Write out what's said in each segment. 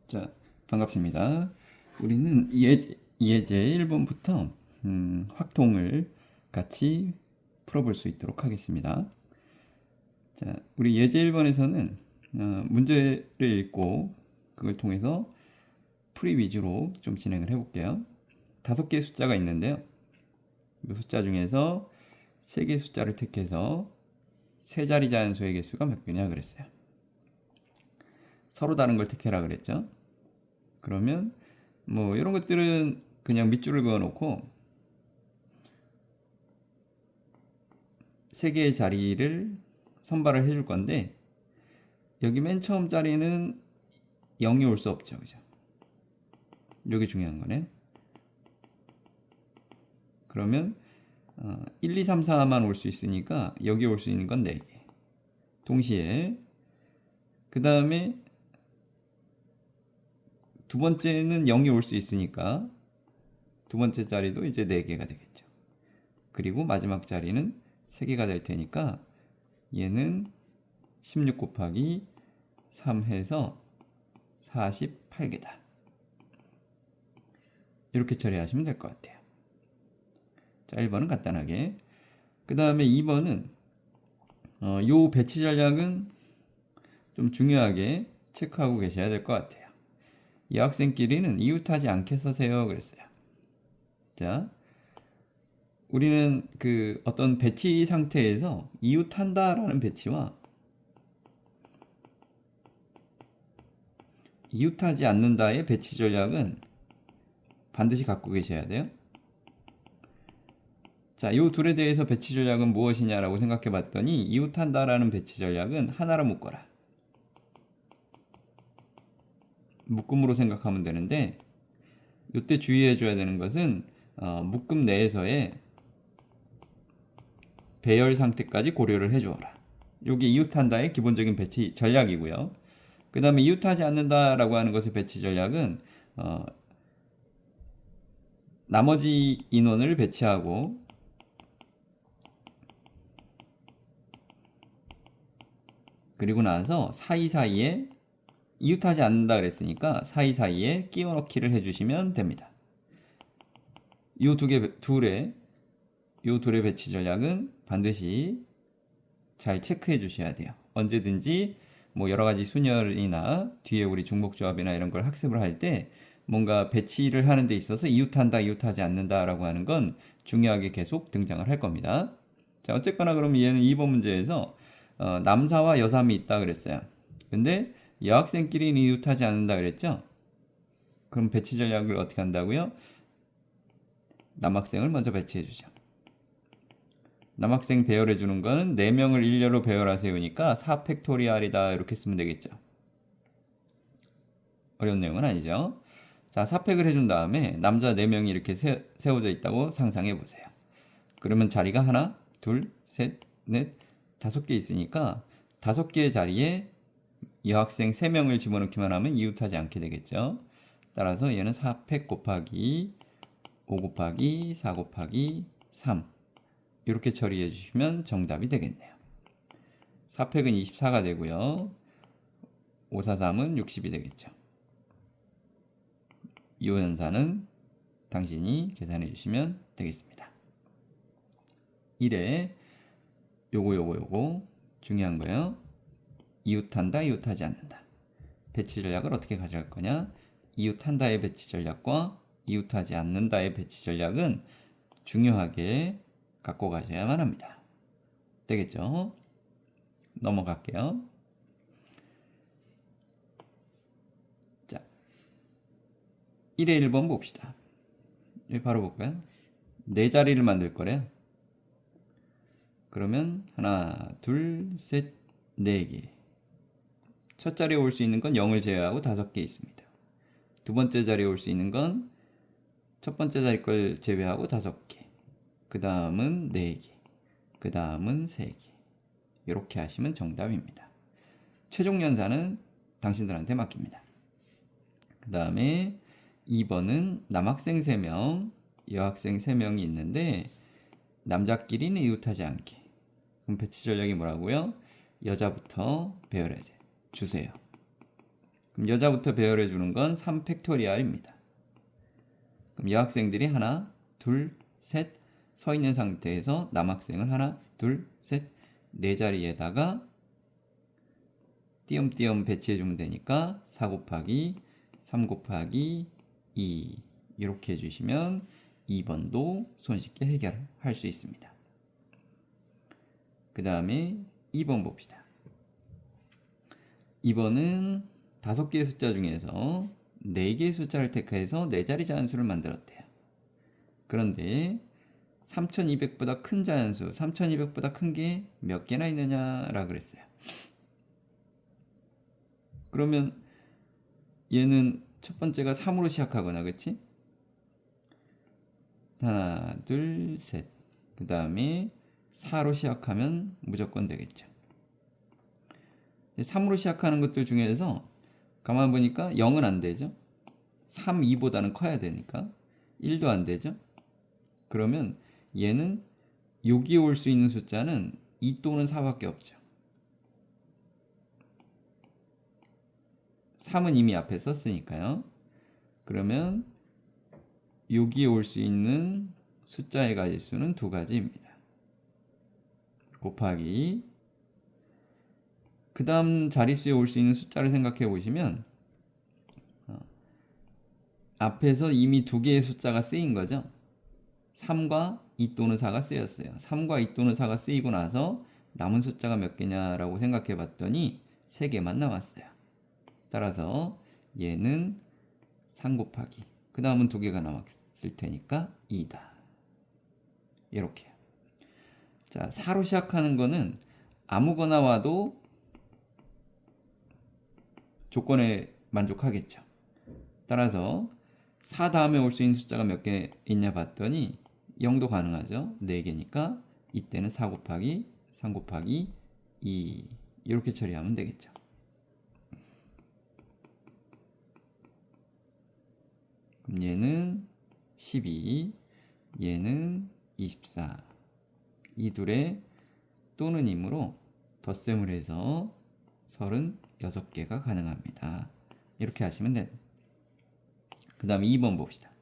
자, 반갑습니다. 우리는 예제 1번부터 확통을 같이 풀어볼 수 있도록 하겠습니다. 자, 우리 예제 1번에서는 문제를 읽고 그걸 통해서 풀이 위주로 좀 진행을 해볼게요. 5개의 숫자가 있는데요. 이 숫자 중에서 3개의 숫자를 택해서 세 자리 자연수의 개수가 몇 개냐 그랬어요. 서로 다른 걸 택해라 그랬죠. 그러면 뭐 이런 것들은 그냥 밑줄을 그어 놓고 3개의 자리를 선발을 해줄 건데, 여기 맨 처음 자리는 0이 올 수 없죠. 그죠? 여기 중요한 거네. 그러면 1, 2, 3, 4만 올 수 있으니까 여기 올 수 있는 건 4개. 동시에 그 다음에 두 번째는 0이 올 수 있으니까 두 번째 자리도 이제 4개가 되겠죠. 그리고 마지막 자리는 3개가 될 테니까 얘는 16 곱하기 3 해서 48개다. 이렇게 처리하시면 될 것 같아요. 자, 1번은 간단하게. 그 다음에 2번은 요 배치 전략은 좀 중요하게 체크하고 계셔야 될 것 같아요. 여학생끼리는 이웃하지 않게 써세요 그랬어요. 자, 우리는 그 어떤 배치 상태에서 이웃한다라는 배치와 이웃하지 않는다의 배치 전략은 반드시 갖고 계셔야 돼요. 자, 이 둘에 대해서 배치 전략은 무엇이냐라고 생각해 봤더니, 이웃한다라는 배치 전략은 하나로 묶어라. 묶음으로 생각하면 되는데, 이때 주의해 줘야 되는 것은 묶음 내에서의 배열 상태까지 고려를 해 주어라. 이게 이웃한다의 기본적인 배치 전략이고요. 그 다음에 이웃하지 않는다라고 하는 것의 배치 전략은 나머지 인원을 배치하고 그리고 나서 사이사이에 이웃하지 않는다 그랬으니까 사이사이에 끼워 넣기를 해주시면 됩니다. 이 둘의 배치 전략은 반드시 잘 체크해 주셔야 돼요. 언제든지 뭐 여러 가지 순열이나 뒤에 우리 중복조합이나 이런 걸 학습을 할 때 뭔가 배치를 하는 데 있어서 이웃한다, 이웃하지 않는다라고 하는 건 중요하게 계속 등장을 할 겁니다. 자, 어쨌거나 그럼 얘는 2번 문제에서 남사와 여삼이 있다 그랬어요. 근데 여학생끼리는 이웃하지 않는다 그랬죠? 그럼 배치 전략을 어떻게 한다고요? 남학생을 먼저 배치해 주죠. 남학생 배열해 주는 거는 4명을 일렬로 배열하세요니까 4팩토리알이다 이렇게 쓰면 되겠죠. 어려운 내용은 아니죠. 자, 4팩을 해준 다음에 남자 4명이 이렇게 세워져 있다고 상상해 보세요. 그러면 자리가 하나, 둘, 셋, 넷, 5개 있으니까 5개의 자리에 여학생 3명을 집어넣기만 하면 이웃하지 않게 되겠죠. 따라서 얘는 4팩 곱하기 5 곱하기 4 곱하기 3 이렇게 처리해 주시면 정답이 되겠네요. 4팩은 24가 되고요. 5, 4, 3은 60이 되겠죠. 이 연산은 당신이 계산해 주시면 되겠습니다. 1에 요거 중요한 거예요. 이웃한다, 이웃하지 않는다. 배치 전략을 어떻게 가져갈 거냐? 이웃한다의 배치 전략과 이웃하지 않는다의 배치 전략은 중요하게 갖고 가셔야만 합니다. 되겠죠? 넘어갈게요. 자, 1의 1번 봅시다. 여기 바로 볼까요? 4자리를 만들 거래요. 그러면 하나, 둘, 셋, 4개. 첫 자리에 올 수 있는 건 0을 제외하고 5개 있습니다. 두 번째 자리에 올 수 있는 건 첫 번째 자리 걸 제외하고 5개. 그 다음은 4개. 그 다음은 3개. 이렇게 하시면 정답입니다. 최종 연산은 당신들한테 맡깁니다. 그 다음에 2번은 남학생 3명, 여학생 3명이 있는데 남자끼리는 이웃하지 않게. 그럼 배치 전략이 뭐라고요? 여자부터 배열해 주세요. 그럼 여자부터 배열해 주는 건 3팩토리얼입니다. 그럼 여학생들이 하나, 둘, 셋 서 있는 상태에서 남학생을 하나, 둘, 셋, 네 자리에다가 띄엄띄엄 배치해 주면 되니까 4 곱하기 3 곱하기 2 이렇게 해주시면 2번도 손쉽게 해결할 수 있습니다. 그 다음에 2번 봅시다. 2번은 5개의 숫자 중에서 4개의 숫자를 택해서 4자리 자연수를 만들었대요. 그런데 3200보다 큰 자연수, 3200보다 큰 게 몇 개나 있느냐라 그랬어요. 그러면 얘는 첫 번째가 3으로 시작하거나, 그치? 하나, 둘, 셋. 그 다음에 4로 시작하면 무조건 되겠죠. 3으로 시작하는 것들 중에서 가만 보니까 0은 안 되죠. 3, 2보다는 커야 되니까 1도 안 되죠. 그러면 얘는 여기에 올 수 있는 숫자는 2 또는 4밖에 없죠. 3은 이미 앞에 썼으니까요. 그러면 여기에 올 수 있는 숫자의 가지수는 2가지입니다. 곱하기 그 다음 자릿수에 올 수 있는 숫자를 생각해 보시면 앞에서 이미 2개의 숫자가 쓰인 거죠. 3과 2 또는 4가 쓰였어요. 3과 2 또는 4가 쓰이고 나서 남은 숫자가 몇 개냐라고 생각해 봤더니 3개만 남았어요. 따라서 얘는 3 곱하기 그 다음은 2개가 남았을 테니까 2다. 이렇게. 자, 4로 시작하는 거는 아무거나 와도 조건에 만족하겠죠. 따라서 4 다음에 올 수 있는 숫자가 몇 개 있냐 봤더니 0도 가능하죠. 4개니까 이때는 4 곱하기 3 곱하기 2 이렇게 처리하면 되겠죠. 그럼 얘는 12, 얘는 24. 이 둘의 또는 이므로 덧셈을 해서 36개가 가능합니다. 이렇게 하시면 돼요. 그 다음에 2번 봅시다.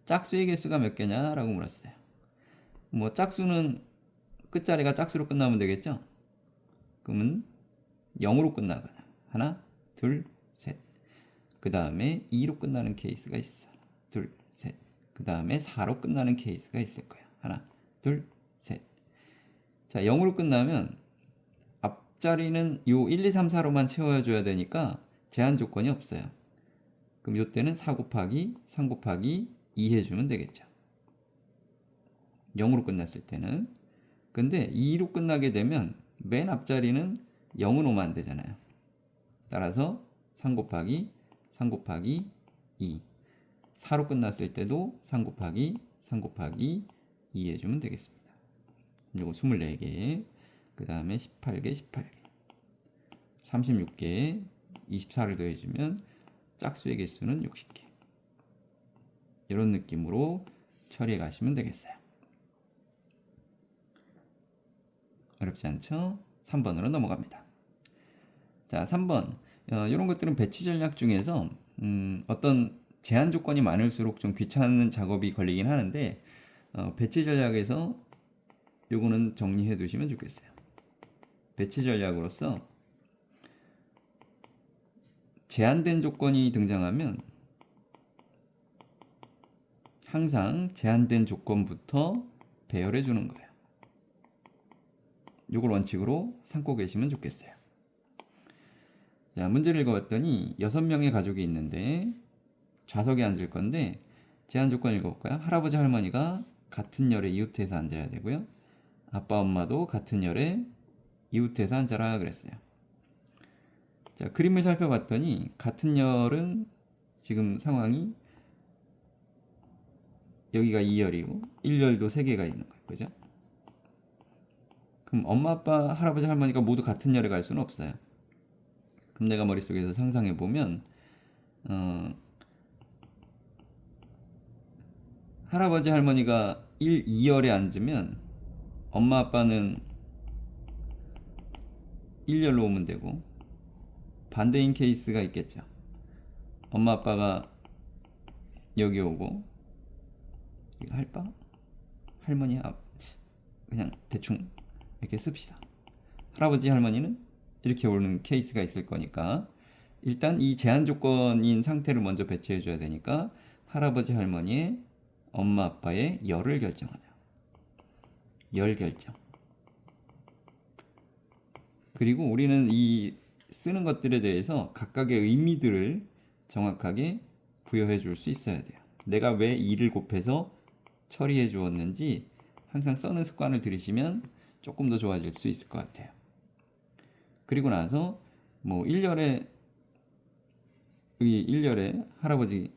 짝수의 개수가 몇 개냐라고 물었어요. 뭐 짝수는 끝자리가 짝수로 끝나면 되겠죠? 그러면 0으로 끝나거나 하나, 둘, 셋. 그 다음에 2로 끝나는 케이스가 있어. 둘, 셋. 그 다음에 4로 끝나는 케이스가 있을 거야. 하나, 둘, 셋. 자, 0으로 끝나면 앞자리는 요 1, 2, 3, 4로만 채워줘야 되니까 제한 조건이 없어요. 그럼 요때는 4 곱하기 3 곱하기 2 해주면 되겠죠. 0으로 끝났을 때는. 근데 2로 끝나게 되면 맨 앞자리는 0은 오면 안 되잖아요. 따라서 3 곱하기 3 곱하기 2. 4로 끝났을 때도 3 곱하기 3 곱하기 2 해주면 되겠습니다. 이거 24개, 그 다음에 18개, 18개, 36개, 24를 더해주면 짝수의 개수는 60개. 이런 느낌으로 처리해 가시면 되겠어요. 어렵지 않죠? 3번으로 넘어갑니다. 자, 3번. 이런 것들은 배치 전략 중에서 어떤 제한 조건이 많을수록 좀 귀찮은 작업이 걸리긴 하는데 배치 전략에서 요거는 정리해 두시면 좋겠어요. 배치 전략으로서 제한된 조건이 등장하면 항상 제한된 조건부터 배열해 주는 거예요. 요걸 원칙으로 삼고 계시면 좋겠어요. 자, 문제를 읽어봤더니 6명의 가족이 있는데 좌석에 앉을 건데 제한 조건 읽어볼까요? 할아버지 할머니가 같은 열에 이웃해서 앉아야 되고요. 아빠 엄마도 같은 열에 이웃해서 앉아라 그랬어요. 자, 그림을 살펴봤더니 같은 열은 지금 상황이 여기가 2열이고 1열도 3개가 있는 거예요. 그죠? 그럼 엄마, 아빠, 할아버지, 할머니가 모두 같은 열에 갈 수는 없어요. 그럼 내가 머릿속에서 상상해 보면 할아버지, 할머니가 1, 2열에 앉으면 엄마, 아빠는 1열로 오면 되고 반대인 케이스가 있겠죠. 엄마 아빠가 여기 오고, 이거 할바? 할머니 그냥 대충 이렇게 씁시다. 할아버지 할머니는 이렇게 오는 케이스가 있을 거니까 일단 이 제한 조건인 상태를 먼저 배치해 줘야 되니까 할아버지 할머니의 엄마 아빠의 열을 결정하네요. 열 결정. 그리고 우리는 이 쓰는 것들에 대해서 각각의 의미들을 정확하게 부여해 줄 수 있어야 돼요. 내가 왜 2를 곱해서 처리해 주었는지 항상 써는 습관을 들이시면 조금 더 좋아질 수 있을 것 같아요. 그리고 나서 뭐 1열에 여기 1열에 할아버지,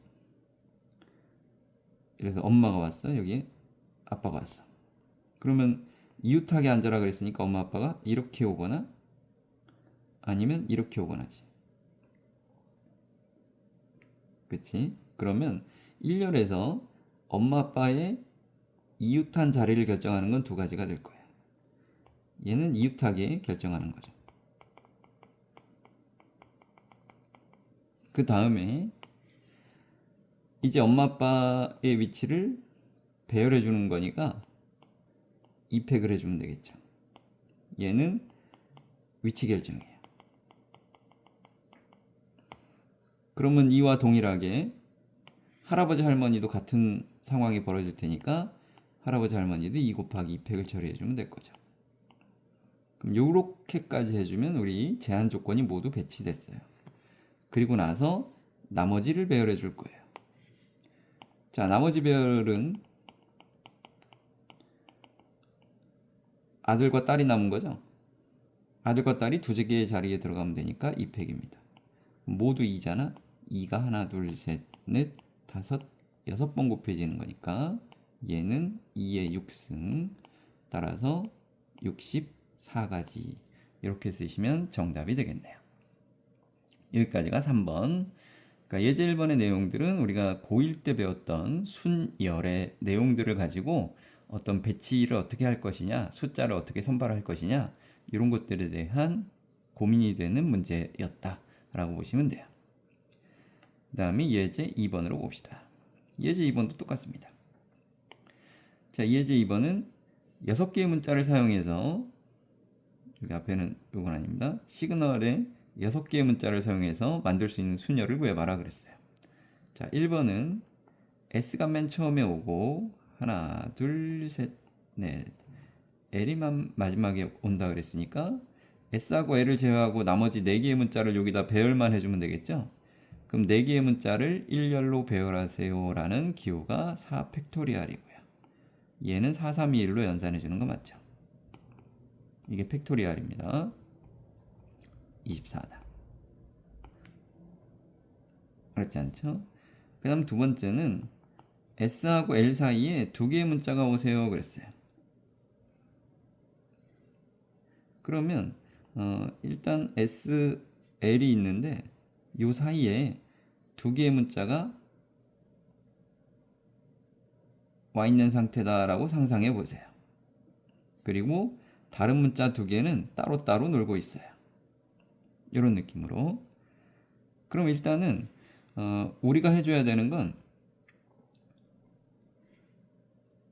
그래서 엄마가 왔어. 여기 아빠가 왔어. 그러면 이웃하게 앉아라 그랬으니까 엄마 아빠가 이렇게 오거나 아니면 이렇게 오거나 하지. 그치? 그러면 1열에서 엄마 아빠의 이웃한 자리를 결정하는 건 두 가지가 될 거예요. 얘는 이웃하게 결정하는 거죠. 그 다음에 이제 엄마 아빠의 위치를 배열해 주는 거니까 이팩을 해주면 되겠죠. 얘는 위치 결정이에요. 그러면 이와 동일하게 할아버지 할머니도 같은 상황이 벌어질 테니까 할아버지 할머니도 2 곱하기 2팩을 처리해주면 될 거죠. 그럼 요렇게까지 해주면 우리 제한 조건이 모두 배치됐어요. 그리고 나서 나머지를 배열해 줄 거예요. 자, 나머지 배열은 아들과 딸이 남은 거죠. 아들과 딸이 두 개의 자리에 들어가면 되니까 2팩입니다. 모두 2잖아. 2가 하나, 둘, 셋, 넷, 다섯, 6번 곱해지는 거니까 얘는 2의 6승, 따라서 64가지. 이렇게 쓰시면 정답이 되겠네요. 여기까지가 3번. 그러니까 예제 1번의 내용들은 우리가 고1 때 배웠던 순열의 내용들을 가지고 어떤 배치를 어떻게 할 것이냐, 숫자를 어떻게 선발할 것이냐, 이런 것들에 대한 고민이 되는 문제였다라고 보시면 돼요. 그 다음에 예제 2번으로 봅시다. 예제 2번도 똑같습니다. 자, 예제 2번은 6개의 문자를 사용해서, 여기 앞에는 이건 아닙니다. 시그널에 6개의 문자를 사용해서 만들 수 있는 순열을 구해봐라 그랬어요. 자, 1번은 S가 맨 처음에 오고 하나, 둘, 셋, 넷, L이 마지막에 온다 그랬으니까 S하고 L을 제외하고 나머지 4개의 문자를 여기다 배열만 해주면 되겠죠? 그럼 4개의 문자를 1열로 배열하세요 라는 기호가 4팩토리얼이고요. 얘는 4, 3, 2, 1로 연산해 주는 거 맞죠? 이게 팩토리얼입니다. 24다. 어렵지 않죠? 그 다음 두 번째는 S하고 L 사이에 2개의 문자가 오세요 그랬어요. 그러면 일단 S, L이 있는데 요 사이에 2개의 문자가 와 있는 상태다라고 상상해 보세요. 그리고 다른 문자 2개는 따로따로 놀고 있어요. 이런 느낌으로. 그럼 일단은 우리가 해줘야 되는 건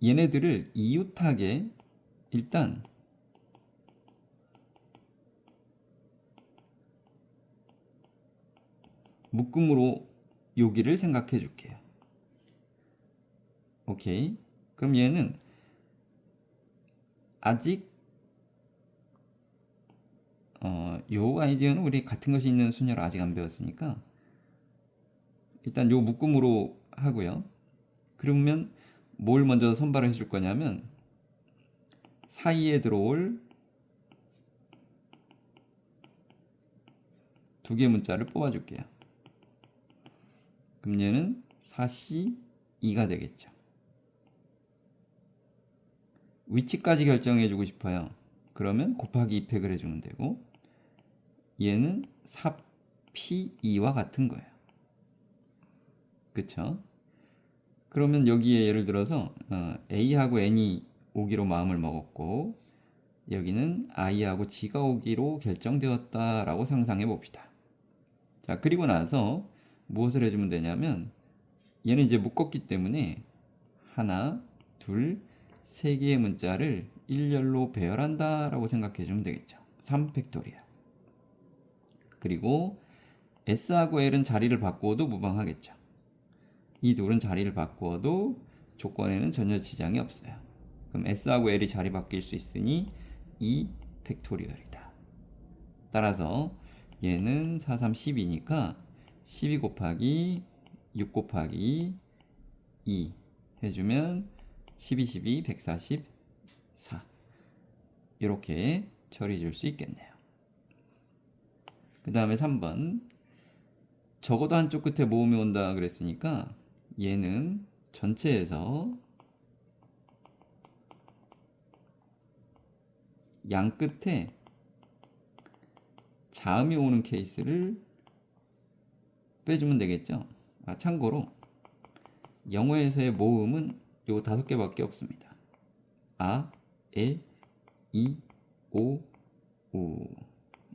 얘네들을 이웃하게 일단 묶음으로 여기를 생각해 줄게요. 오케이. 그럼 얘는 아직 요 아이디어는 우리 같은 것이 있는 순열을 아직 안 배웠으니까 일단 요 묶음으로 하고요. 그러면 뭘 먼저 선발해 줄 거냐면 사이에 들어올 2개의 문자를 뽑아 줄게요. 그럼 얘는 4C2가 되겠죠. 위치까지 결정해 주고 싶어요. 그러면 곱하기 2팩을 해주면 되고 얘는 4P2와 같은 거예요. 그쵸? 그러면 여기에 예를 들어서 A하고 N이 오기로 마음을 먹었고 여기는 I하고 G가 오기로 결정되었다라고 상상해 봅시다. 자, 그리고 나서 무엇을 해주면 되냐면 얘는 이제 묶었기 때문에 하나, 둘, 세 개의 문자를 일렬로 배열한다 라고 생각해 주면 되겠죠. 3팩토리얼. 그리고 S하고 L은 자리를 바꾸어도 무방하겠죠. 이 둘은 자리를 바꾸어도 조건에는 전혀 지장이 없어요. 그럼 S하고 L이 자리 바뀔 수 있으니 2팩토리얼이다. 따라서 얘는 4, 3, 12니까 12 곱하기 6 곱하기 2 해주면 12, 12, 144 이렇게 처리해 줄 수 있겠네요. 그 다음에 3번 적어도 한쪽 끝에 모음이 온다 그랬으니까 얘는 전체에서 양 끝에 자음이 오는 케이스를 빼주면 되겠죠. 참고로 영어에서의 모음은 요 5개밖에 없습니다. 아, 에, 이, 오, 우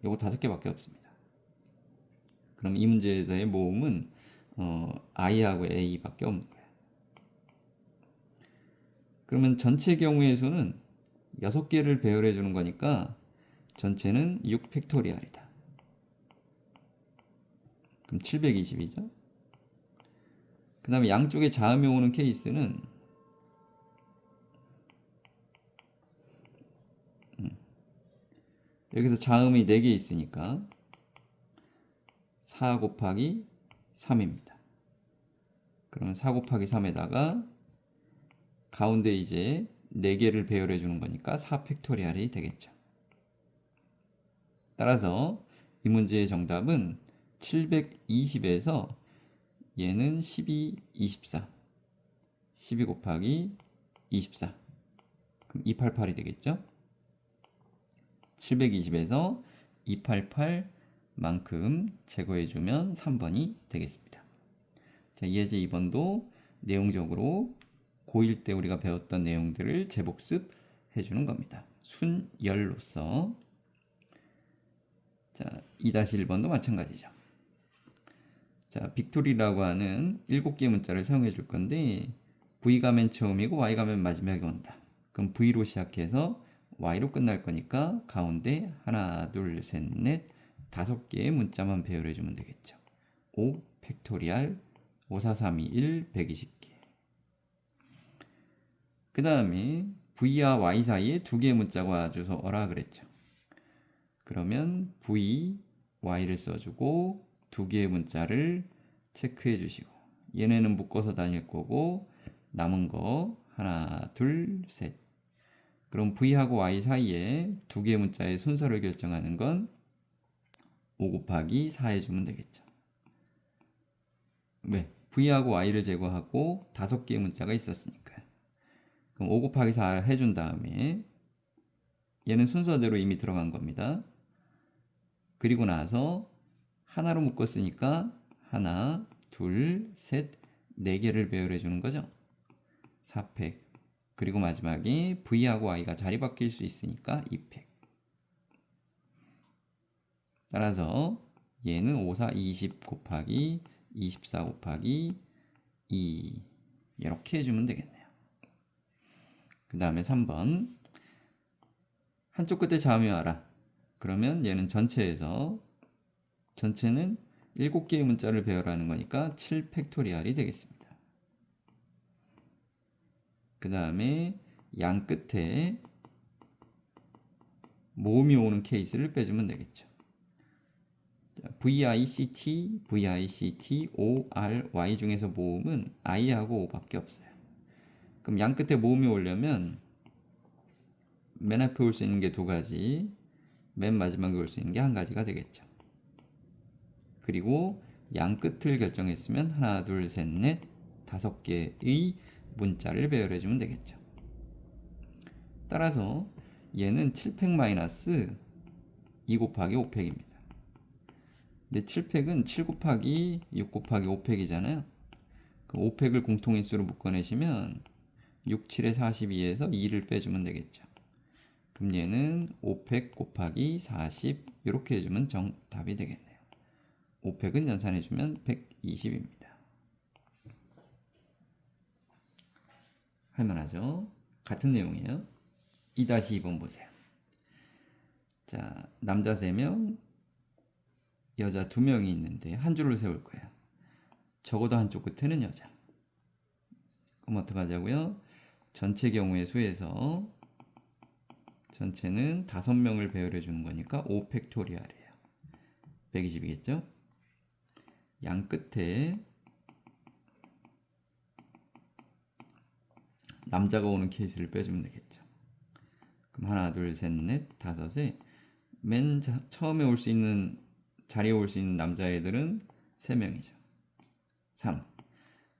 요거 5개밖에 없습니다. 그럼 이 문제에서의 모음은 I하고 A밖에 없는 거예요. 그러면 전체 경우의 수는 6개를 배열해 주는 거니까 전체는 6팩토리얼이다. 그럼 720이죠. 그 다음에 양쪽에 자음이 오는 케이스는 여기서 자음이 4개 있으니까 4 곱하기 3입니다. 그러면 4 곱하기 3에다가 가운데 이제 4개를 배열해 주는 거니까 4팩토리얼이 되겠죠. 따라서 이 문제의 정답은 720에서 얘는 12, 24 12 곱하기 24 그럼 288이 되겠죠. 720에서 288만큼 제거해주면 3번이 되겠습니다. 자, 예제 2번도 내용적으로 고1 때 우리가 배웠던 내용들을 재복습 해주는 겁니다. 순열로서. 자, 2-1번도 마찬가지죠. 자, 빅토리라고 하는 7개의 문자를 사용해 줄 건데 V가 맨 처음이고 Y가 맨 마지막에 온다. 그럼 V로 시작해서 Y로 끝날 거니까 가운데 하나, 둘, 셋, 넷, 5개의 문자만 배열해 주면 되겠죠. 5 팩토리얼 5, 4, 3, 2, 1, 120개. 그 다음에 V와 Y 사이에 2개의 문자가 와줘서라 그랬죠. 그러면 V, Y를 써주고 2개의 문자를 체크해 주시고 얘네는 묶어서 다닐 거고 남은 거 하나, 둘, 셋. 그럼 V하고 Y 사이에 2개의 문자의 순서를 결정하는 건 5 곱하기 4 해주면 되겠죠. 왜? V하고 Y를 제거하고 5개의 문자가 있었으니까요. 그럼 5 곱하기 4 해준 다음에 얘는 순서대로 이미 들어간 겁니다. 그리고 나서 하나로 묶었으니까 하나, 둘, 셋, 4개를 배열해 주는 거죠. 4팩. 그리고 마지막에 V하고 Y가 자리 바뀔 수 있으니까 2팩. 따라서 얘는 5, 4, 20 곱하기 24 곱하기 2 이렇게 해주면 되겠네요. 그 다음에 3번 한쪽 끝에 자음이 와라. 그러면 얘는 전체는 7개의 문자를 배열하는 거니까 7팩토리얼이 되겠습니다. 그 다음에 양 끝에 모음이 오는 케이스를 빼주면 되겠죠. VICT, VICT, O, R, Y 중에서 모음은 I하고 O밖에 없어요. 그럼 양 끝에 모음이 오려면 맨 앞에 올 수 있는 게 2가지, 맨 마지막에 올 수 있는 게 1가지가 되겠죠. 그리고 양 끝을 결정했으면 하나, 둘, 셋, 넷, 5개의 문자를 배열해 주면 되겠죠. 따라서 얘는 7팩 마이너스 2 곱하기 5팩입니다. 근데 7팩은 7 곱하기 6 곱하기 5팩이잖아요. 그 5팩을 공통인수로 묶어내시면 6, 7에 42에서 2를 빼주면 되겠죠. 그럼 얘는 5팩 곱하기 40 이렇게 해주면 정답이 되겠네요. 5팩은 연산해주면 120입니다. 할만하죠? 같은 내용이에요. 2-2번 보세요. 자, 남자 3명, 여자 2명이 있는데 한 줄을 세울 거예요. 적어도 한쪽 끝에는 여자. 그럼 어떡하자고요? 전체 경우의 수에서 전체는 5명을 배열해 주는 거니까 5팩토리얼이에요. 120이겠죠? 양 끝에 남자가 오는 케이스를 빼주면 되겠죠. 그럼 하나, 둘, 셋, 넷, 다섯에 맨 처음에 올 수 있는 자리에 올 수 있는 남자애들은 3명이죠. 3.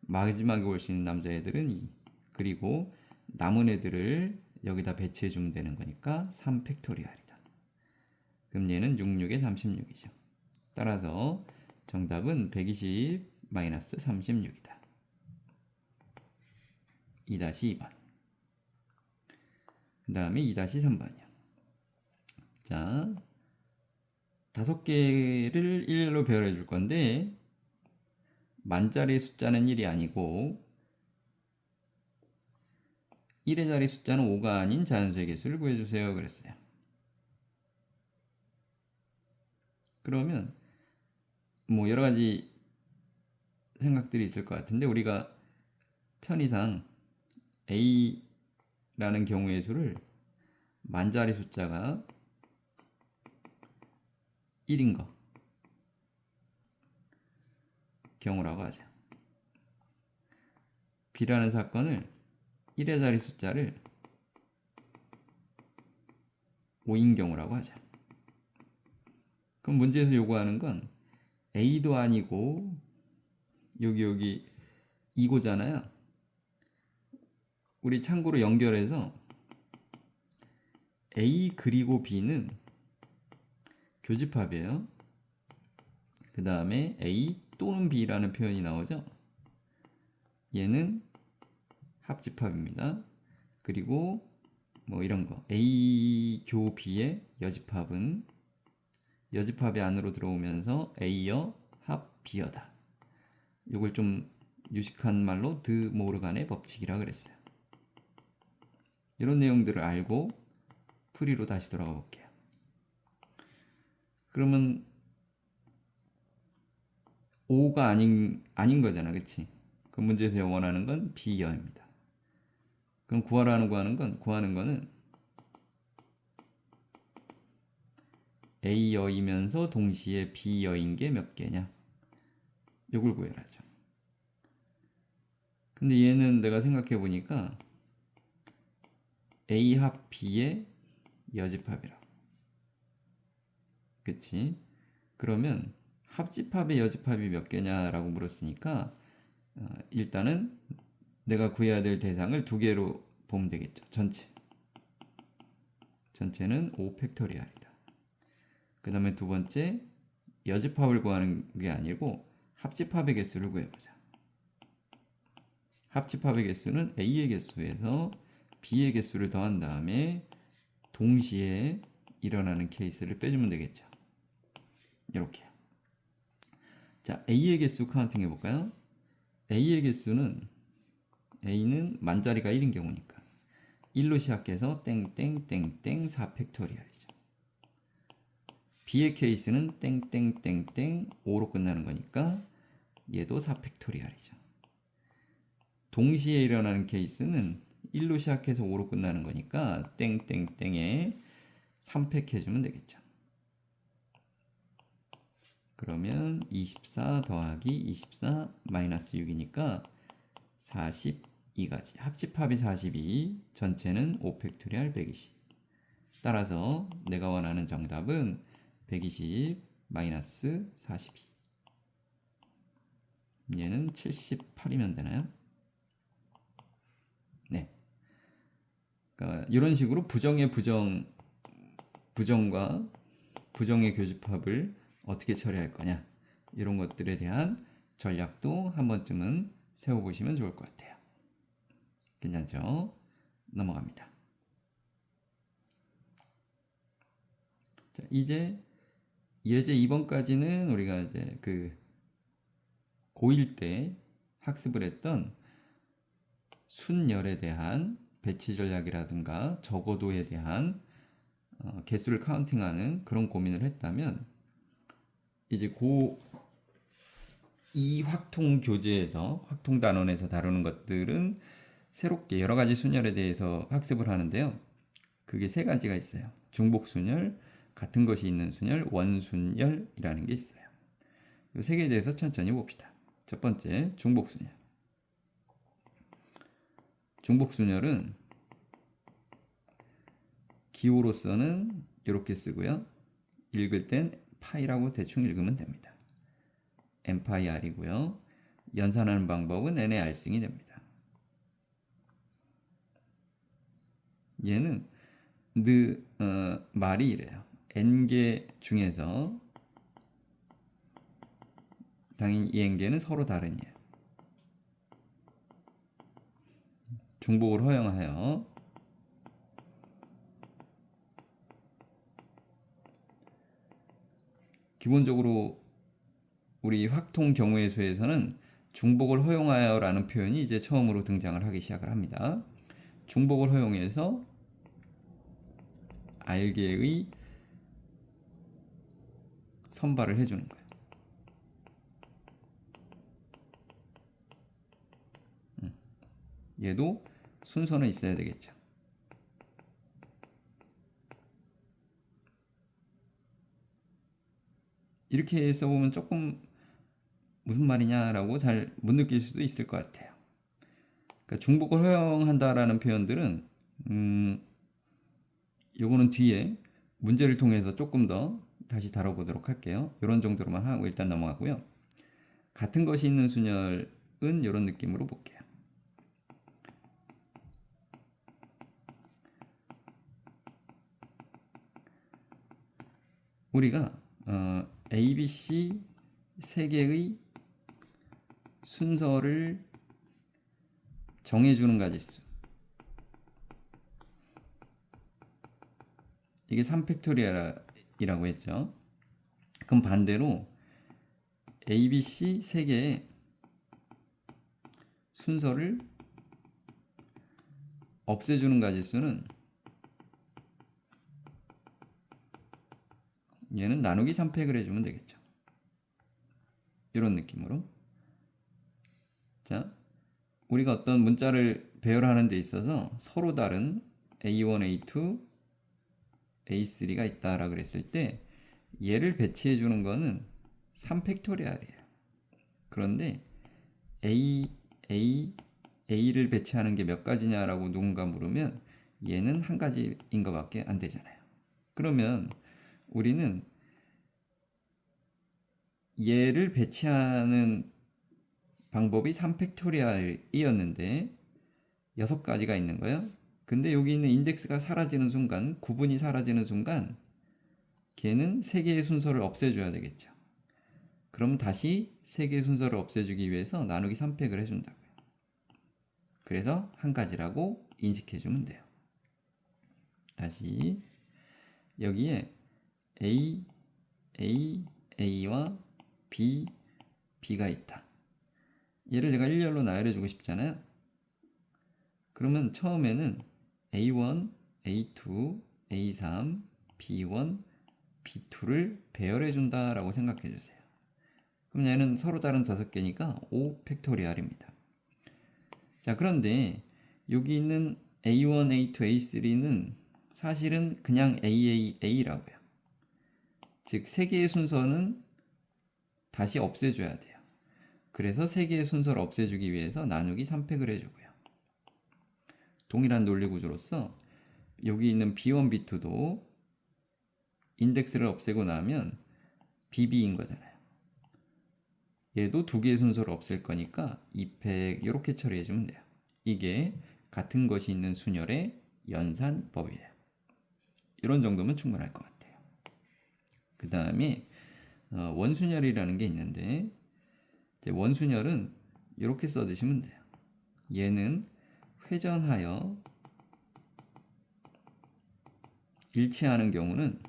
마지막에 올 수 있는 남자애들은 2. 그리고 남은 애들을 여기다 배치해 주면 되는 거니까 3팩토리얼이다. 그럼 얘는 66에 36이죠. 따라서 정답은 120-36이다. 2-2번. 그 다음에 2-3번이요. 자, 5개를 일렬로 배열해 줄 건데 만자리 숫자는 1이 아니고 1의 자리 숫자는 5가 아닌 자연수의 개수를 구해주세요 그랬어요. 그러면 뭐 여러 가지 생각들이 있을 것 같은데 우리가 편의상 A라는 경우의 수를 만자리 숫자가 1인 거 경우라고 하죠. B라는 사건을 1의 자리 숫자를 5인 경우라고 하죠. 그럼 문제에서 요구하는 건 A도 아니고 여기 2고잖아요. 우리 참고로 연결해서 A 그리고 B는 교집합이에요. 그 다음에 A 또는 B라는 표현이 나오죠. 얘는 합집합입니다. 그리고 뭐 이런 거 A 교 B의 여집합은 여집합이 안으로 들어오면서 A여 합 B여다. 이걸 좀 유식한 말로 드 모르간의 법칙이라 그랬어요. 이런 내용들을 알고 풀이로 다시 돌아가 볼게요. 그러면 5가 아닌 거잖아, 그치? 그 문제에서 원하는 건 B여입니다. 그럼 구하는 거는 A여이면서 동시에 B여인 게 몇 개냐? 요걸 구해라죠. 근데 얘는 내가 생각해 보니까 A 합 B의 여집합이라고. 그치? 그러면 합집합의 여집합이 몇 개냐라고 물었으니까 일단은 내가 구해야 될 대상을 2개로 보면 되겠죠. 전체는 5팩토리얼이다. 그 다음에 두 번째 여집합을 구하는 게 아니고 합집합의 개수를 구해보자. 합집합의 개수는 A의 개수에서 B의 개수를 더한 다음에 동시에 일어나는 케이스를 빼주면 되겠죠. 이렇게요. 자, A의 개수 카운팅 해볼까요? A의 개수는 A는 만자리가 1인 경우니까 1로 시작해서 땡땡땡땡 4팩토리얼이죠. B의 케이스는 땡땡땡땡 5로 끝나는 거니까 얘도 4팩토리얼이죠. 동시에 일어나는 케이스는 1로 시작해서 5로 끝나는 거니까 땡땡땡에 3팩 해주면 되겠죠. 그러면 24 더하기 24 마이너스 6이니까 42가지. 합집합이 42, 전체는 5팩토리얼 120. 따라서 내가 원하는 정답은 120 마이너스 42. 얘는 78이면 되나요? 네. 그러니까 이런 식으로 부정의 부정과 부정의 교집합을 어떻게 처리할 거냐, 이런 것들에 대한 전략도 한 번쯤은 세워보시면 좋을 것 같아요. 괜찮죠? 넘어갑니다. 자, 이제 예제 2번까지는 우리가 이제 그 고1 때 학습을 했던 순열에 대한 배치 전략이라든가 적어도에 대한 개수를 카운팅하는 그런 고민을 했다면, 이제 이 확통 교재에서 확통 단원에서 다루는 것들은 새롭게 여러 가지 순열에 대해서 학습을 하는데요. 그게 세 가지가 있어요. 중복순열, 같은 것이 있는 순열, 원순열이라는 게 있어요. 이 세 개에 대해서 천천히 봅시다. 첫 번째, 중복순열. 중복순열은 기호로서는 이렇게 쓰고요. 읽을 땐 파이라고 대충 읽으면 됩니다. n 파이 r이고요. 연산하는 방법은 n의 r승이 됩니다. 얘는 말이 이래요. n개 중에서 당연히 이 n개는 서로 다르니에요. 중복을 허용하여 기본적으로 우리 확통 경우의 수에서는 중복을 허용하여라는 표현이 이제 처음으로 등장을 하기 시작을 합니다. 중복을 허용해서 r개의 선발을 해주는 거예요. 얘도 순서는 있어야 되겠죠. 이렇게 써보면 조금 무슨 말이냐라고 잘 못 느낄 수도 있을 것 같아요. 그러니까 중복을 허용한다라는 표현들은 요거는 뒤에 문제를 통해서 조금 더 다시 다뤄보도록 할게요. 이런 정도로만 하고 일단 넘어가고요. 같은 것이 있는 순열은 이런 느낌으로 볼게요. 우리가 A, B, C 세 개의 순서를 정해주는 가지수, 이게 3팩토리얼이라고 했죠. 그럼 반대로 A, B, C 세 개의 순서를 없애주는 가지수는 얘는 나누기 3팩을 해주면 되겠죠. 이런 느낌으로. 자, 우리가 어떤 문자를 배열하는 데 있어서 서로 다른 A1, A2, A3가 있다라 그랬을 때 얘를 배치해 주는 거는 3팩토리얼이에요. 그런데 A를 배치하는 게 몇 가지냐라고 누군가 물으면 얘는 한 가지인 것밖에 안 되잖아요. 그러면 우리는 얘를 배치하는 방법이 3팩토리얼이었는데 6가지가 있는 거예요. 근데 여기 있는 인덱스가 사라지는 순간, 구분이 사라지는 순간 걔는 3개의 순서를 없애줘야 되겠죠. 그럼 다시 3개의 순서를 없애주기 위해서 나누기 3팩을 해준다고요. 그래서 한 가지라고 인식해주면 돼요. 다시 여기에 A와 B가 있다. 얘를 내가 일렬로 나열해주고 싶잖아요. 그러면 처음에는 A1, A2, A3, B1, B2를 배열해준다라고 생각해주세요. 그럼 얘는 서로 다른 5개니까 5팩토리얼입니다. 자, 그런데 여기 있는 A1, A2, A3는 사실은 그냥 AAA라고요. 즉, 3개의 순서는 다시 없애줘야 돼요. 그래서 3개의 순서를 없애주기 위해서 나누기 3팩을 해주고요. 동일한 논리 구조로서 여기 있는 B1, B2도 인덱스를 없애고 나면 BB인 거잖아요. 얘도 2개의 순서를 없앨 거니까 2팩 이렇게 처리해주면 돼요. 이게 같은 것이 있는 순열의 연산법이에요. 이런 정도면 충분할 것 같아요. 그 다음에 원순열이라는 게 있는데, 이제 원순열은 이렇게 써주시면 돼요. 얘는 회전하여 일치하는 경우는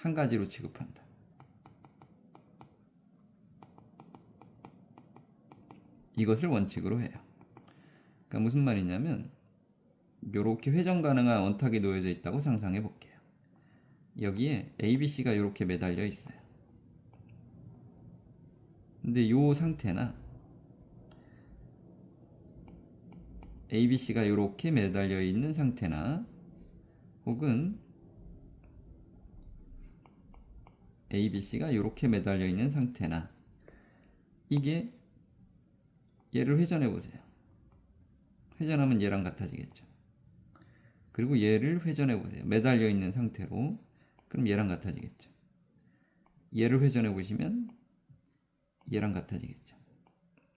한 가지로 취급한다. 이것을 원칙으로 해요. 그러니까 무슨 말이냐면 이렇게 회전 가능한 원탁이 놓여져 있다고 상상해 볼게요. 여기에 ABC가 이렇게 매달려 있어요. 근데 이 상태나 ABC가 이렇게 매달려 있는 상태나 혹은 ABC가 이렇게 매달려 있는 상태나 이게 얘를 회전해 보세요. 회전하면 얘랑 같아지겠죠. 그리고 얘를 회전해 보세요. 매달려 있는 상태로. 그럼 얘랑 같아지겠죠. 얘를 회전해 보시면 얘랑 같아지겠죠.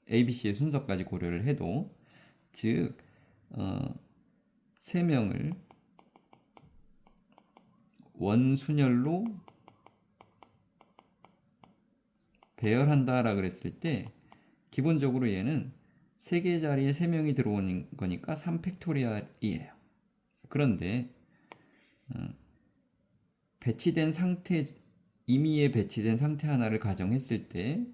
ABC의 순서까지 고려를 해도 즉 세 명을 원순열로 배열한다라 그랬을 때 기본적으로 얘는 3개 자리에 3명이 들어오는 거니까 3팩토리얼이에요. 그런데 배치된 상태, 임의에 배치된 상태 하나를 가정했을 때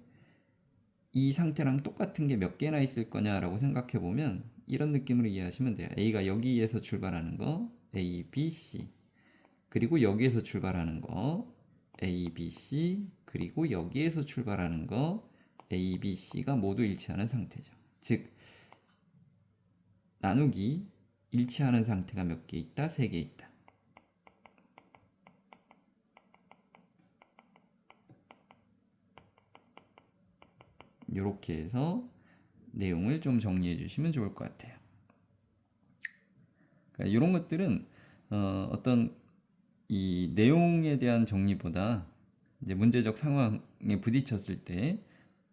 이 상태랑 똑같은 게 몇 개나 있을 거냐라고 생각해 보면 이런 느낌으로 이해하시면 돼요. A가 여기에서 출발하는 거 A, B, C 그리고 여기에서 출발하는 거 A, B, C 그리고 여기에서 출발하는 거 A, B, C가 모두 일치하는 상태죠. 즉 나누기 일치하는 상태가 몇 개 있다? 3개 있다. 이렇게 해서 내용을 좀 정리해 주시면 좋을 것 같아요. 그러니까 이런 것들은 어떤 이 내용에 대한 정리보다 이제 문제적 상황에 부딪혔을 때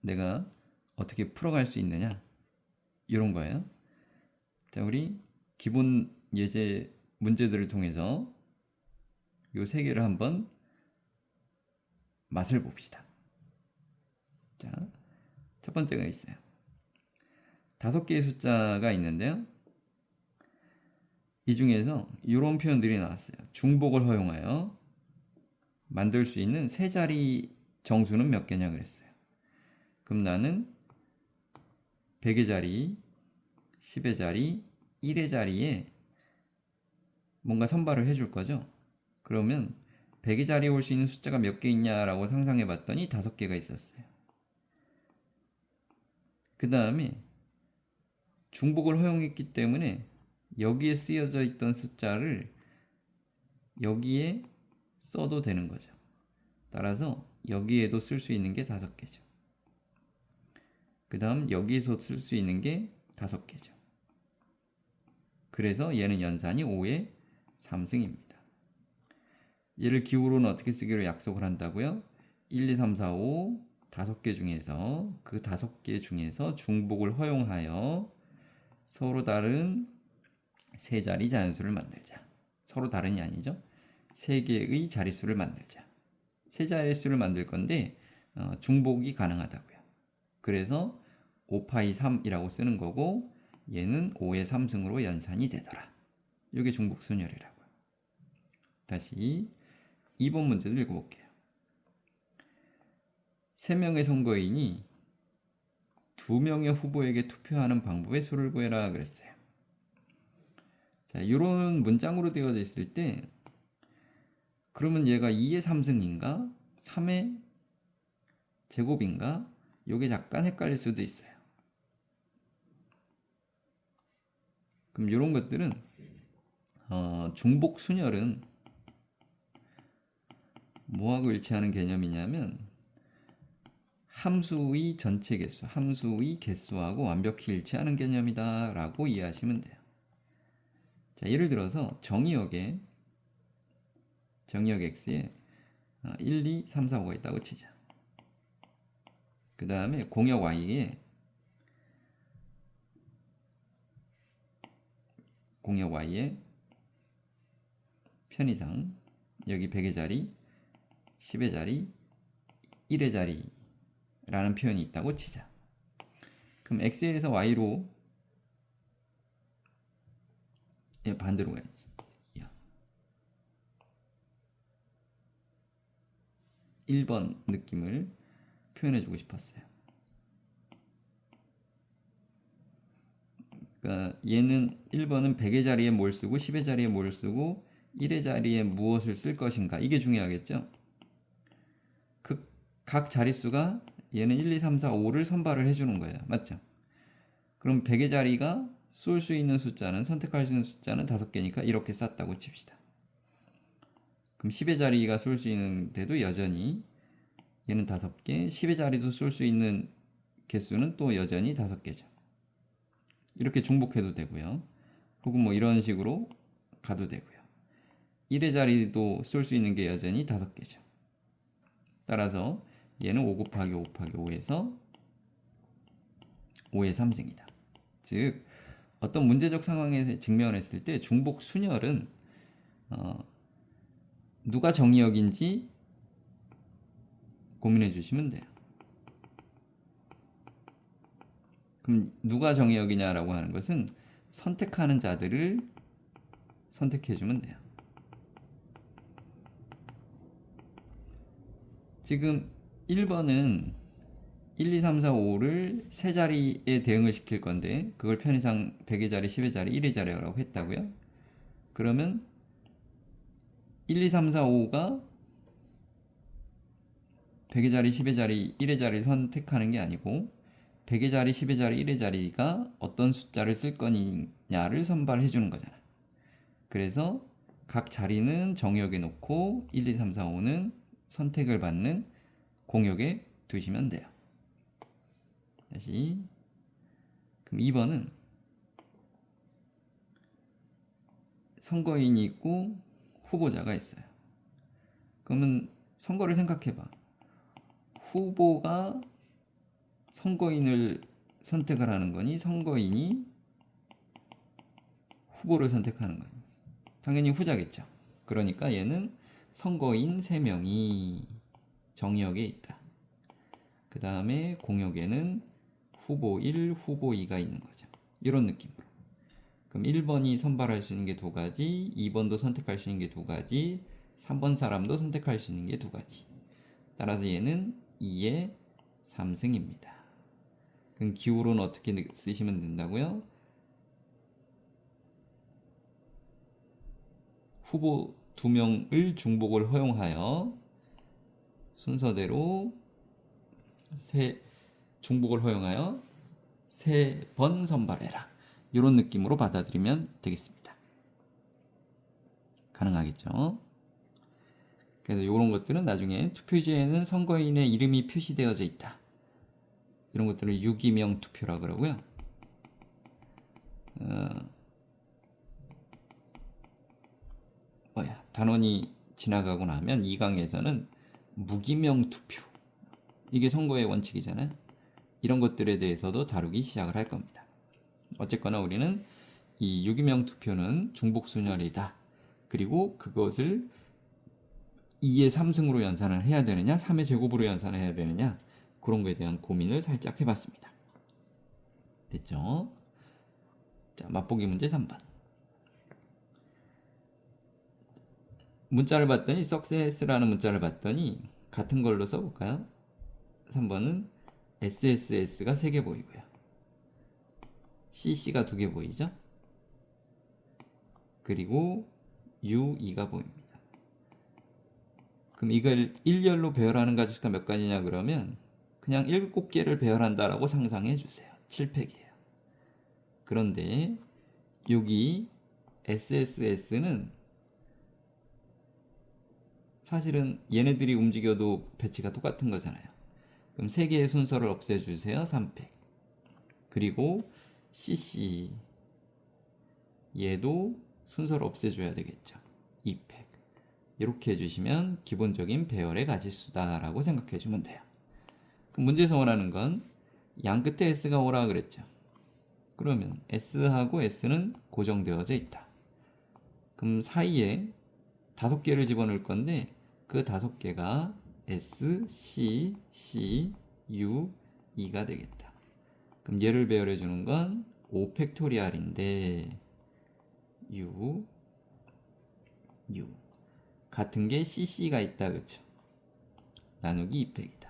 내가 어떻게 풀어갈 수 있느냐 이런 거예요. 자, 우리 기본 예제 문제들을 통해서 요 3개를 한번 맛을 봅시다. 자, 첫 번째가 있어요. 5개의 숫자가 있는데요. 이 중에서 이런 표현들이 나왔어요. 중복을 허용하여 만들 수 있는 3자리 정수는 몇 개냐 그랬어요. 그럼 나는 100의 자리, 10의 자리, 1의 자리에 뭔가 선발을 해줄 거죠. 그러면 100의 자리에 올 수 있는 숫자가 몇 개 있냐라고 상상해 봤더니 5개가 있었어요. 그 다음에 중복을 허용했기 때문에 여기에 쓰여져 있던 숫자를 여기에 써도 되는 거죠. 따라서 여기에도 쓸 수 있는 게 5개죠. 그 다음 여기에서 쓸 수 있는 게 5개죠. 그래서 얘는 연산이 5의 3승입니다. 얘를 기호로는 어떻게 쓰기로 약속을 한다고요? 1, 2, 3, 4, 5 5개 중에서 그 5개 중에서 중복을 허용하여 서로 다른 3자리 자연수를 만들자. 서로 다른이 아니죠. 3개의 자릿수를 만들자. 3자릿수를 만들 건데 중복이 가능하다고요. 그래서 5파이 3이라고 쓰는 거고 얘는 5의 3승으로 연산이 되더라. 이게 중복순열이라고요. 다시 2번 문제도 읽어볼게요. 3명의 선거인이 2명의 후보에게 투표하는 방법의 수를 구해라 그랬어요. 자, 이런 문장으로 되어져 있을 때 그러면 얘가 2의 3승인가? 3의 제곱인가? 이게 약간 헷갈릴 수도 있어요. 그럼 이런 것들은 중복 순열은 뭐하고 일치하는 개념이냐면 함수의 전체 개수, 함수의 개수하고 완벽히 일치하는 개념이다 라고 이해하시면 돼요. 자, 예를 들어서 정의역 x에 1, 2, 3, 4, 5가 있다고 치자. 그 다음에 공역 y에 편의상 여기 100의 자리, 10의 자리, 1의 자리라는 표현이 있다고 치자. 그럼 x에서 y로 반대로 가야지. 1번 느낌을 표현해주고 싶었어요. 그러니까 얘는 1번은 100의 자리에 뭘 쓰고 10의 자리에 뭘 쓰고 1의 자리에 무엇을 쓸 것인가, 이게 중요하겠죠. 그 각 자릿수가 얘는 1, 2, 3, 4, 5를 선발을 해주는 거예요. 맞죠? 그럼 100의 자리가 쏠 수 있는 숫자는, 선택할 수 있는 숫자는 5개니까 이렇게 쌌다고 칩시다. 그럼 10의 자리가 쏠 수 있는데도 여전히 얘는 5개, 10의 자리도 쏠 수 있는 개수는 또 여전히 5개죠. 이렇게 중복해도 되고요. 혹은 뭐 이런 식으로 가도 되고요. 1의 자리도 쏠 수 있는 게 여전히 5개죠. 따라서 얘는 5 곱하기 5 곱하기 5에서 5의 3승이다. 즉 어떤 문제적 상황에 직면했을 때 중복 순열은 누가 정의역인지 고민해 주시면 돼요. 그럼 누가 정의역이냐라고 하는 것은 선택하는 자들을 선택해 주면 돼요. 지금 1번은 1, 2, 3, 4, 5를 세 자리에 대응을 시킬 건데 그걸 편의상 100의 자리, 10의 자리, 1의 자리라고 했다고요. 그러면 1, 2, 3, 4, 5가 100의 자리, 10의 자리, 1의 자리를 선택하는 게 아니고 100의 자리, 10의 자리, 1의 자리가 어떤 숫자를 쓸 거냐를 선발해 주는 거잖아요. 그래서 각 자리는 정역에 놓고 1, 2, 3, 4, 5는 선택을 받는 공역에 두시면 돼요. 다시. 그럼 2번은 선거인이 있고 후보자가 있어요. 그러면 선거를 생각해봐. 후보가 선거인을 선택을 하는 거니, 선거인이 후보를 선택하는 거니? 당연히 후자겠죠. 그러니까 얘는 선거인 3명이 정역에 있다. 그 다음에 공역에는 후보 1, 후보 2가 있는 거죠. 이런 느낌으로. 그럼 1번이 선발할 수 있는 게 2가지, 2번도 선택할 수 있는 게 2가지, 3번 사람도 선택할 수 있는 게 2가지. 따라서 얘는 2의 3승입니다. 그럼 기호로는 어떻게 쓰시면 된다고요? 후보 2명을 중복을 허용하여 순서대로 중복을 허용하여 3번 선발해라. 이런 느낌으로 받아들이면 되겠습니다. 가능하겠죠? 그래서 이런 것들은 나중에 투표지에는 선거인의 이름이 표시되어져 있다. 이런 것들을 유기명 투표라 그러고요. 단원이 지나가고 나면 2강에서는 무기명 투표, 이게 선거의 원칙이잖아요. 이런 것들에 대해서도 다루기 시작을 할 겁니다. 어쨌거나 우리는 이 유기명 투표는 중복순열이다. 그리고 그것을 2의 3승으로 연산을 해야 되느냐, 3의 제곱으로 연산을 해야 되느냐, 그런 거에 대한 고민을 살짝 해봤습니다. 됐죠? 자, 맛보기 문제 3번. 문자를 봤더니 success라는 문자를 봤더니 같은 걸로 써볼까요? 3번은 SSS가 3개 보이고요. CC가 2개 보이죠? 그리고 U2가 보입니다. 그럼 이걸 일렬로 배열하는 가지수가 몇 가지냐 그러면 그냥 7개를 배열한다라고 상상해 주세요. 7팩이에요. 그런데 여기 SSS는 사실은 얘네들이 움직여도 배치가 똑같은 거잖아요. 그럼 3개의 순서를 없애주세요. 3팩. 그리고 CC 얘도 순서를 없애줘야 되겠죠. 2팩. 이렇게 해주시면 기본적인 배열의 가지수다라고 생각해주면 돼요. 그럼 문제에서 원하는 건 양 끝에 S가 오라 그랬죠. 그러면 S하고 S는 고정되어져 있다. 그럼 사이에 5개를 집어넣을 건데 그 5개가 S, C, C, U, E가 되겠다. 그럼 얘를 배열해 주는 건 5팩토리알인데 U 같은 게 CC가 있다, 그렇죠? 나누기 2팩이다.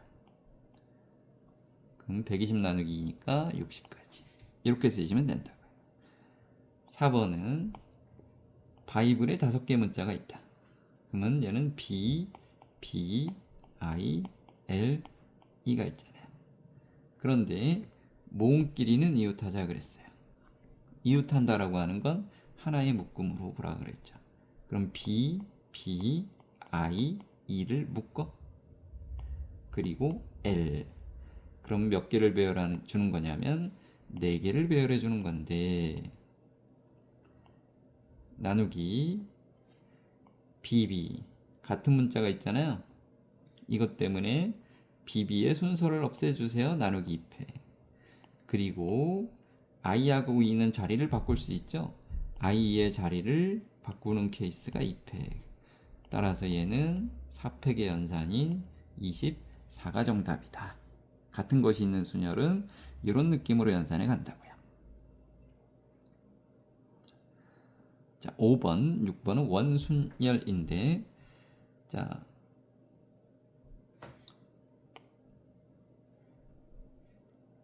그럼 120 나누기 2니까 60까지. 이렇게 쓰시면 된다고요. 4번은 바이블에 5개 문자가 있다. 그러면 얘는 B, I, L, E가 있잖아요. 그런데 모음끼리는 이웃하자 그랬어요. 이웃한다라고 하는 건 하나의 묶음으로 보라 그랬죠. 그럼 B, I, E를 묶어. 그리고 L. 그럼 몇 개를 배열해 주는 거냐면 4개를 배열해 주는 건데, 나누기 BB 같은 문자가 있잖아요. 이것 때문에 BB의 순서를 없애주세요. 나누기 2패. 그리고 I하고 E는 자리를 바꿀 수 있죠. I의 자리를 바꾸는 케이스가 2팩. 따라서 얘는 4팩의 연산인 24가 정답이다. 같은 것이 있는 순열은 이런 느낌으로 연산해 간다고요. 자, 5번, 6번은 원순열인데, 자,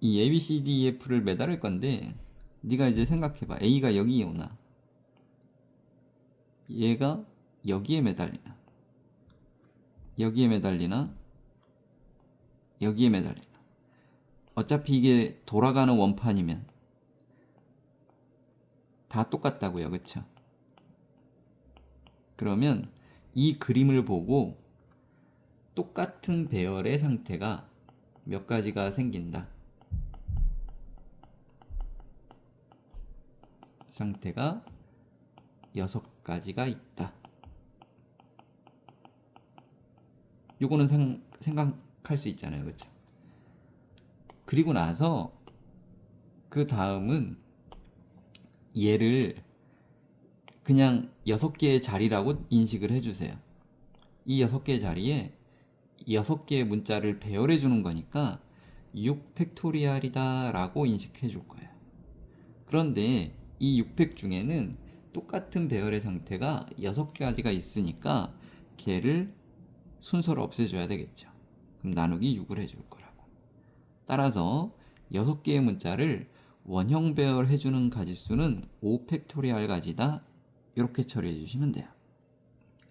이 A, B, C, D, E, F를 매달을 건데, 네가 이제 생각해봐. A가 여기 오나, 얘가 여기에 매달리나, 여기에 매달리나, 여기에 매달리나. 어차피 이게 돌아가는 원판이면 다 똑같다고요. 그쵸? 그러면 이 그림을 보고 똑같은 배열의 상태가 몇 가지가 생긴다. 상태가 6가지가 있다. 요거는 생각할 수 있잖아요. 그쵸? 그리고 나서 그 다음은 얘를 그냥 6개의 자리라고 인식을 해주세요. 이 6개의 자리에 6개의 문자를 배열해 주는 거니까 6팩토리얼이다 라고 인식해 줄 거예요. 그런데 이 6팩 중에는 똑같은 배열의 상태가 6가지가 있으니까 걔를 순서로 없애줘야 되겠죠. 그럼 나누기 6을 해줄 거라고. 따라서 6개의 문자를 원형 배열해 주는 가지수는 5팩토리얼 가지다. 이렇게 처리해 주시면 돼요.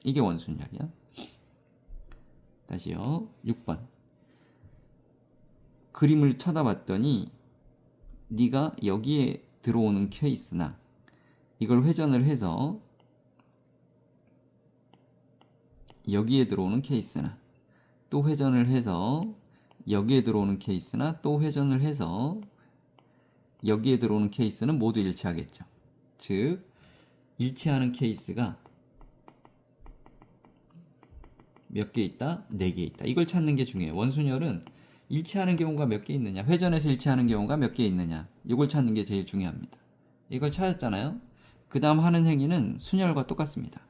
이게 원순열이야. 다시요. 6번. 그림을 쳐다봤더니 네가 여기에 들어오는 케이스나 이걸 회전을 해서 여기에 들어오는 케이스나 또 회전을 해서 여기에 들어오는 케이스나 또 회전을 해서 여기에 들어오는 케이스는 모두 일치하겠죠. 즉 일치하는 케이스가 몇 개 있다? 4개 있다. 이걸 찾는 게 중요해요. 원순열은 일치하는 경우가 몇 개 있느냐, 회전해서 일치하는 경우가 몇 개 있느냐, 이걸 찾는 게 제일 중요합니다. 이걸 찾았잖아요. 그 다음 하는 행위는 순열과 똑같습니다.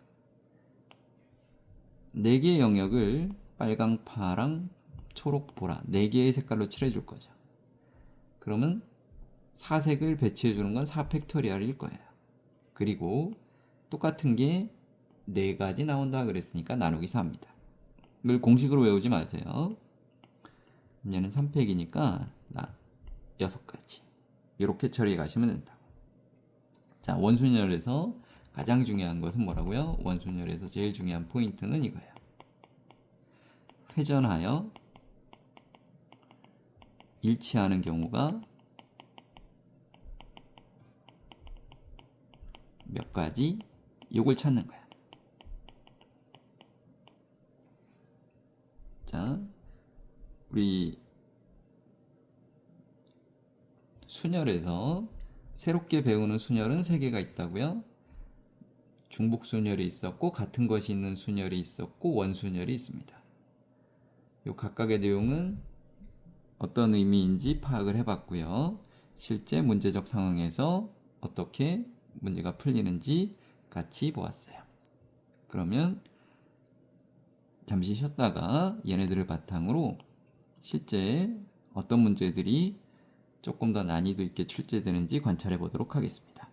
4개의 영역을 빨강, 파랑, 초록, 보라 4개의 색깔로 칠해줄 거죠. 그러면 사색을 배치해 주는 건 4팩토리얼일 거예요. 그리고 똑같은 게 4가지 나온다 그랬으니까 나누기 4입니다. 이걸 공식으로 외우지 마세요. 얘는 3팩이니까 6가지. 이렇게 처리해 가시면 된다고. 자, 원순열에서 가장 중요한 것은 뭐라고요? 원순열에서 제일 중요한 포인트는 이거예요. 회전하여 일치하는 경우가 몇 가지? 요걸 찾는 거야. 자, 우리 순열에서 새롭게 배우는 순열은 3개가 있다고요. 중복 순열이 있었고 같은 것이 있는 순열이 있었고 원순열이 있습니다. 요 각각의 내용은 어떤 의미인지 파악을 해봤고요. 실제 문제적 상황에서 어떻게 문제가 풀리는지 같이 보았어요. 그러면 잠시 쉬었다가 얘네들을 바탕으로 실제 어떤 문제들이 조금 더 난이도 있게 출제되는지 관찰해 보도록 하겠습니다.